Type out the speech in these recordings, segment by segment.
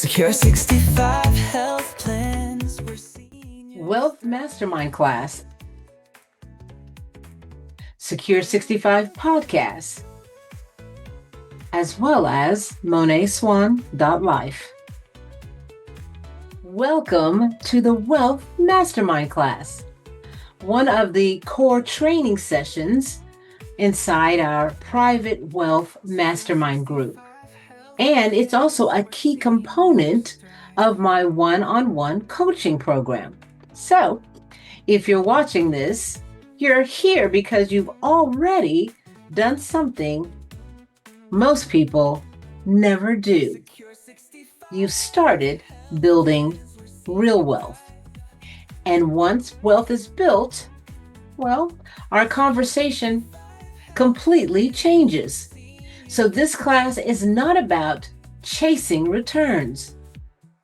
Secure 65 health plans. Wealth Mastermind class, Secure 65 podcast, as well as Moné Swann .life. Welcome to the Wealth Mastermind class, one of the core training sessions inside our private Wealth Mastermind group. And it's also a key component of my one-on-one coaching program. So if you're watching this, you're here because you've already done something most people never do. You've started building real wealth. And once wealth is built, well, our conversation completely changes. So this class is not about chasing returns.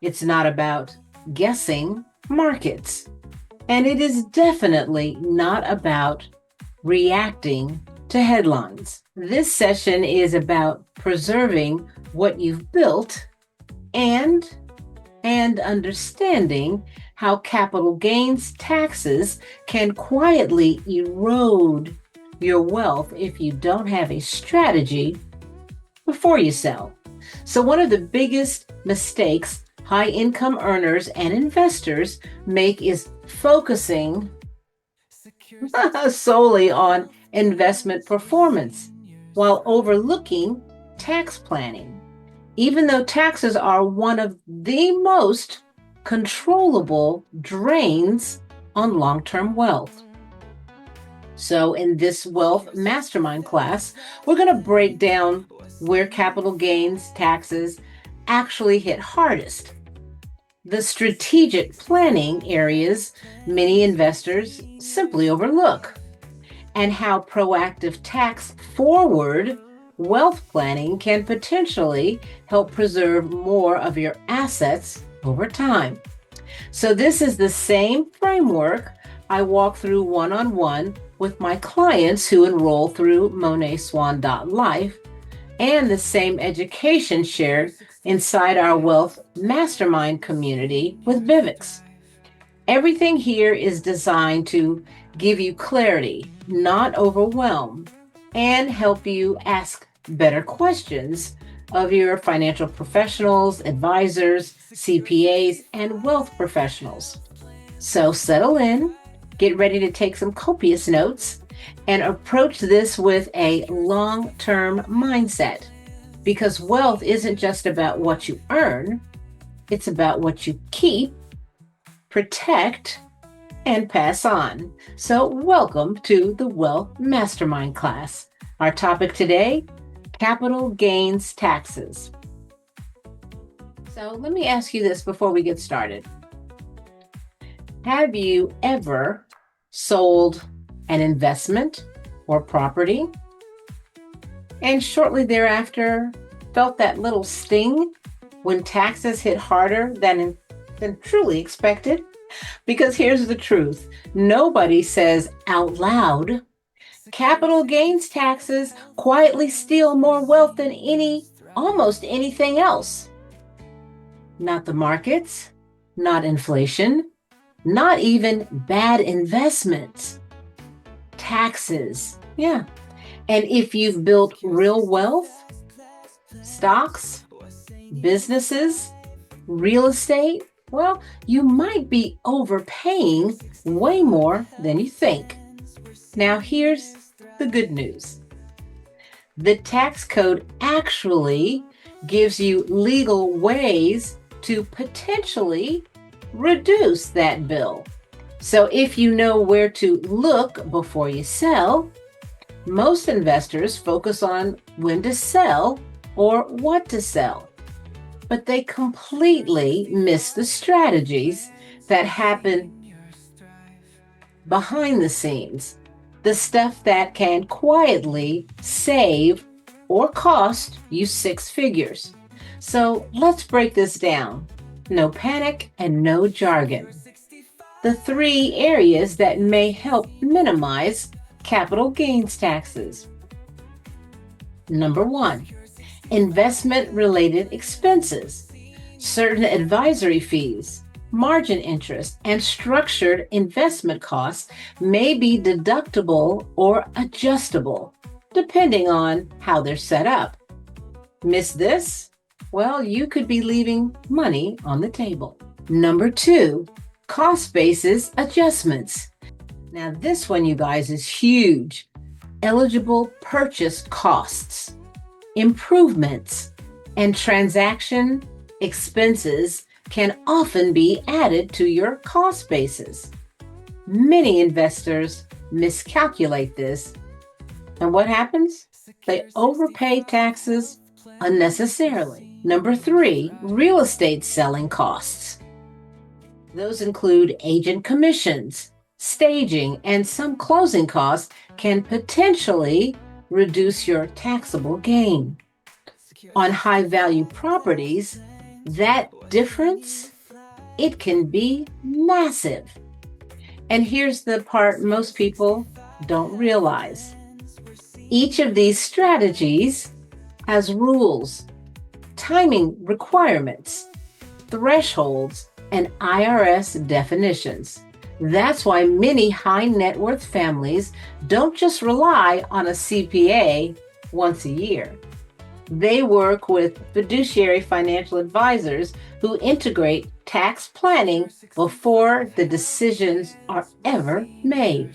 It's not about guessing markets. And it is definitely not about reacting to headlines. This session is about preserving what you've built and understanding how capital gains taxes can quietly erode your wealth if you don't have a strategy before you sell. So one of the biggest mistakes high income earners and investors make is focusing solely on investment performance while overlooking tax planning, even though taxes are one of the most controllable drains on long-term wealth. So in this Wealth Mastermind class, we're going to break down where capital gains taxes actually hit hardest, the strategic planning areas many investors simply overlook, and how proactive tax-forward wealth planning can potentially help preserve more of your assets over time. So this is the same framework I walk through one-on-one with my clients who enroll through moneswan.life, and the same education shared inside our Wealth Mastermind community with Vivix. Everything here is designed to give you clarity, not overwhelm, and help you ask better questions of your financial professionals, advisors, CPAs, and wealth professionals. So settle in, get ready to take some copious notes, and approach this with a long-term mindset, because wealth isn't just about what you earn, it's about what you keep, protect, and pass on. So welcome to the Wealth Mastermind class. Our topic today, capital gains taxes. So let me ask you this before we get started. Have you ever sold an investment or property and shortly thereafter felt that little sting when taxes hit harder than truly expected? Because here's the truth. Nobody says out loud, capital gains taxes quietly steal more wealth than almost anything else. Not the markets, not inflation, not even bad investments. Taxes, yeah. And if you've built real wealth, stocks, businesses, real estate, well, you might be overpaying way more than you think. Now, here's the good news. The tax code actually gives you legal ways to potentially reduce that bill. So if you know where to look before you sell, most investors focus on when to sell or what to sell, but they completely miss the strategies that happen behind the scenes, the stuff that can quietly save or cost you six figures. So let's break this down. No panic and no jargon. The three areas that may help minimize capital gains taxes. Number one, investment-related expenses. Certain advisory fees, margin interest, and structured investment costs may be deductible or adjustable, depending on how they're set up. Miss this? Well, you could be leaving money on the table. Number 2, cost basis adjustments. Now, this one, you guys, is huge. Eligible purchase costs, improvements, and transaction expenses can often be added to your cost basis. Many investors miscalculate this, and what happens? They overpay taxes unnecessarily. Number 3, real estate selling costs. Those include agent commissions, staging, and some closing costs can potentially reduce your taxable gain. On high-value properties, that difference, it can be massive. And here's the part most people don't realize. Each of these strategies has rules, timing requirements, thresholds, and IRS definitions. That's why many high net worth families don't just rely on a CPA once a year. They work with fiduciary financial advisors who integrate tax planning before the decisions are ever made.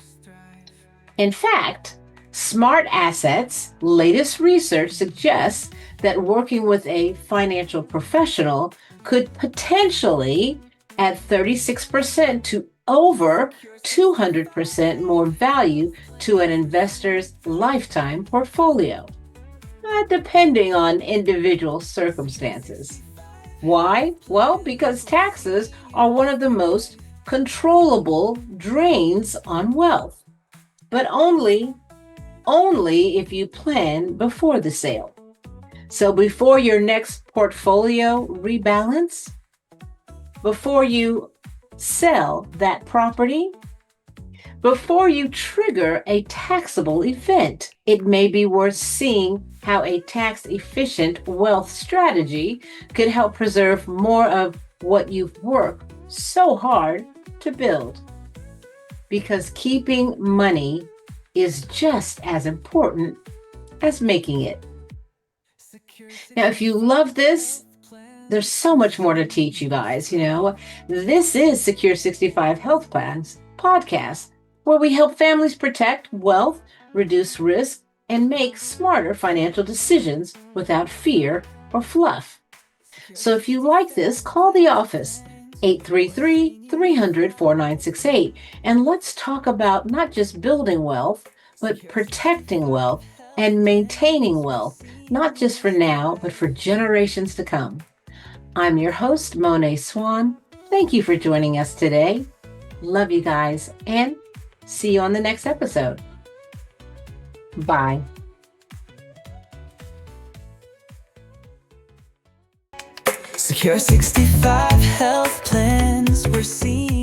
In fact, Smart Assets' latest research suggests that working with a financial professional could potentially add 36% to over 200% more value to an investor's lifetime portfolio, depending on individual circumstances. Why? Well, because taxes are one of the most controllable drains on wealth, but only if you plan before the sale. So before your next portfolio rebalance, before you sell that property, before you trigger a taxable event, it may be worth seeing how a tax-efficient wealth strategy could help preserve more of what you've worked so hard to build. Because keeping money is just as important as making it. Now, if you love this, there's so much more to teach you guys. This is Secure 65 Health Plans podcast, where we help families protect wealth, reduce risk, and make smarter financial decisions without fear or fluff. So if you like this, call the office, 833-300-4968, and let's talk about not just building wealth, but protecting wealth and maintaining wealth, not just for now, but for generations to come. I'm your host, Moné Swann. Thank you for joining us today. Love you guys, and see you on the next episode. Bye. Secure 65 health plans, we're seeing